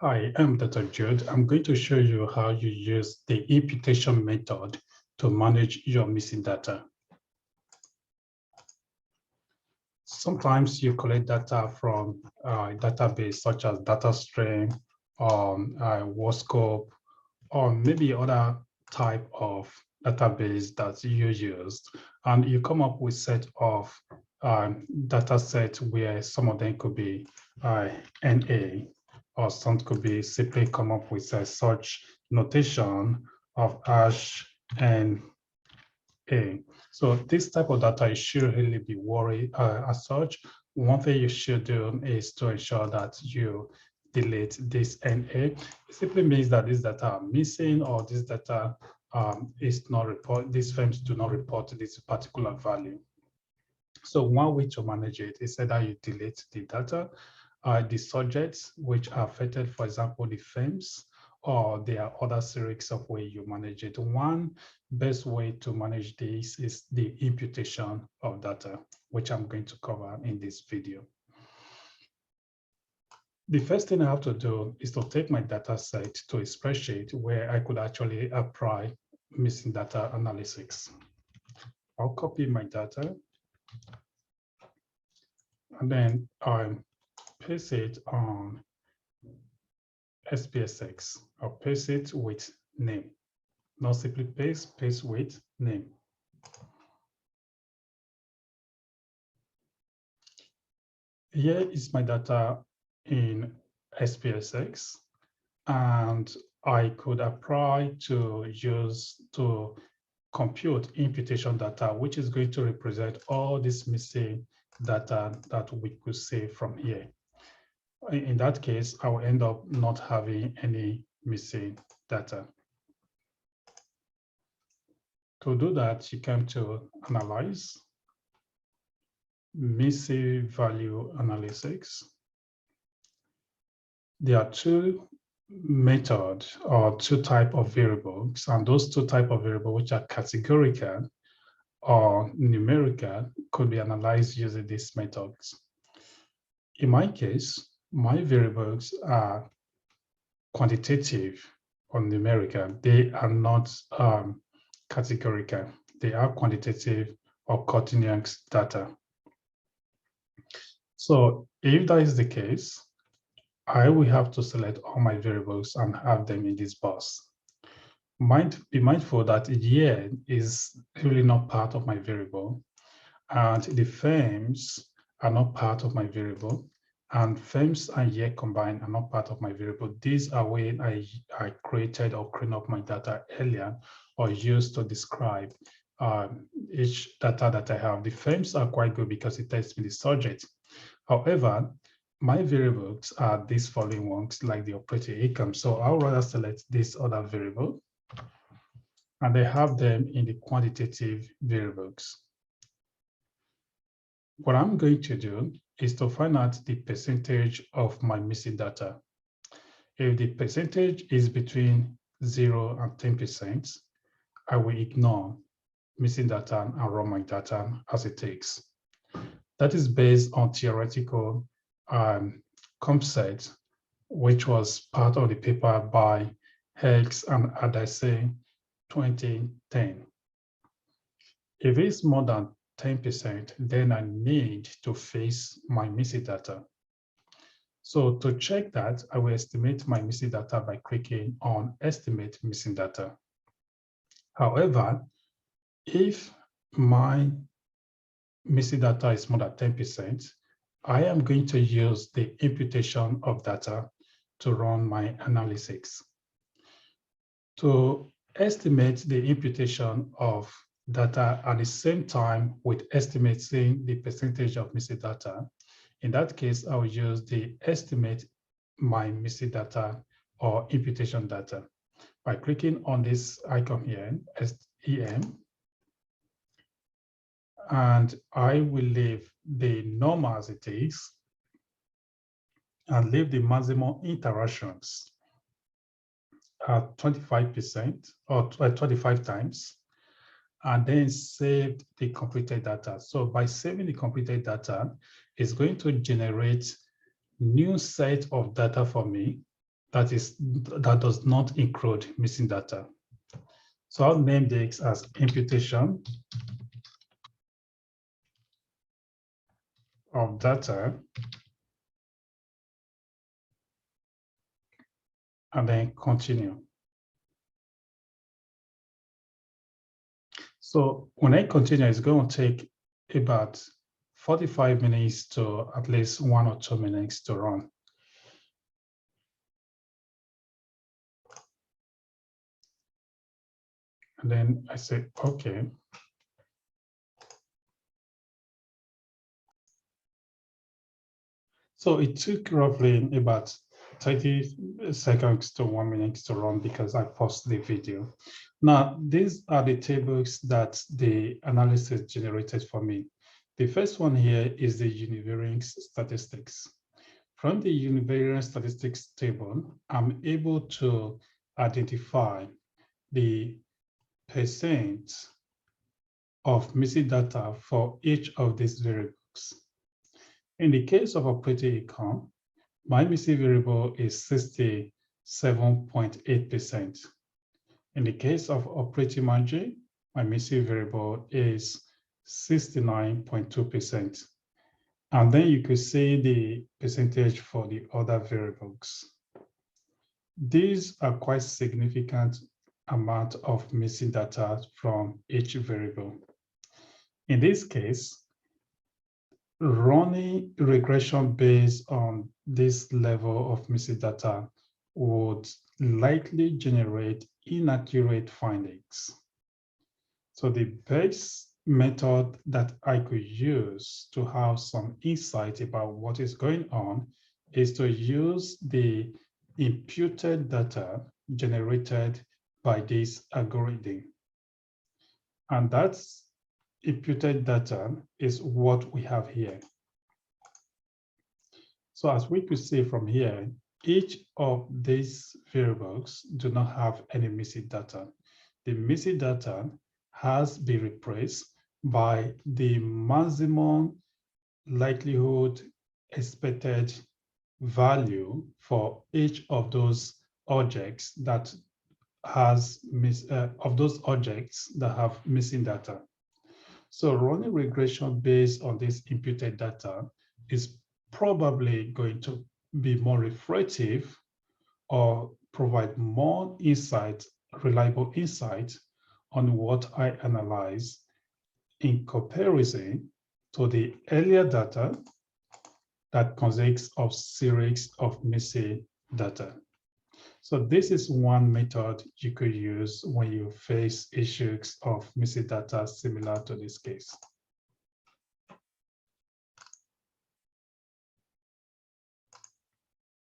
Hi, I'm Dr. Jude. I'm going to show you how you use the imputation method to manage your missing data. Sometimes you collect data from a database such as DataStream, WordScope, or maybe other type of database that you used, and you come up with set of data sets where some of them could be NA, or some could be simply come up with a such notation of hash and A. So this type of data, you should really be worried as such. One thing you should do is to ensure that you delete this NA. It simply means that this data are missing, or this data is not report. These firms do not report this particular value. So one way to manage it is that you delete the data, the subjects which are affected, for example, the firms, or there are other series of way you manage it. One best way to manage this is the imputation of data, which I'm going to cover in this video. The first thing I have to do is to take my data set to a spreadsheet where I could actually apply missing data analysis. I'll copy my data, and then I paste it on SPSS. I'll paste it with name. Not simply paste with name. Here is my data in SPSS, and I could apply to compute imputation data, which is going to represent all this missing data that we could see from here. In that case, I will end up not having any missing data. To do that, you come to Analyze, Missing Value Analysis. There are two methods or two types of variables, and those two types of variables, which are categorical or numerical, could be analyzed using these methods. In my case, my variables are quantitative or numerical. They are not categorical. They are quantitative or continuous data. So if that is the case, I will have to select all my variables and have them in this box. Be mindful that year is really not part of my variable, and the firms are not part of my variable, and firms and year combined are not part of my variable. These are when I created or cleaned up my data earlier, or used to describe each data that I have. The firms are quite good because it tells me the subject. However, my variables are these following ones, like the operating income. So I'll rather select this other variable, and I have them in the quantitative variables. What I'm going to do is to find out the percentage of my missing data. If the percentage is between 0 and 10%, I will ignore missing data and run my data as it takes. That is based on theoretical concept, which was part of the paper by Hicks and Adase 2010. If it's more than 10%, then I need to face my missing data. So to check that, I will estimate my missing data by clicking on Estimate Missing Data. However, if my missing data is more than 10%, I am going to use the imputation of data to run my analysis. To estimate the imputation of data at the same time with estimating the percentage of missing data, in that case, I will use the estimate my missing data or imputation data by clicking on this icon here, SEM, and I will leave the normal as it is and leave the maximum interactions at 25% or 25 times, and then save the completed data. So by saving the completed data, it's going to generate new set of data for me, that does not include missing data. So I'll name this as imputation of data, and then continue. So when I continue, it's going to take about 45 minutes to at least 1 or 2 minutes to run. And then I say, okay. So it took roughly about 30 seconds to 1 minute to run because I paused the video. Now, these are the tables that the analysis generated for me. The first one here is the univariate statistics. From the univariate statistics table, I'm able to identify the percent of missing data for each of these variables. In the case of operating income, my missing variable is 67.8%. In the case of operating margin, my missing variable is 69.2%. And then you could see the percentage for the other variables. These are quite significant amount of missing data from each variable. In this case, running regression based on this level of missing data would likely generate inaccurate findings. So the best method that I could use to have some insight about what is going on is to use the imputed data generated by this algorithm. And that's imputed data is what we have here. So as we could see from here, each of these variables do not have any missing data. The missing data has been replaced by the maximum likelihood expected value for each of those objects that have missing data. So running regression based on this imputed data is probably going to be more reflective or provide more insight, reliable insight on what I analyze in comparison to the earlier data that consists of series of missing data. So this is one method you could use when you face issues of missing data similar to this case.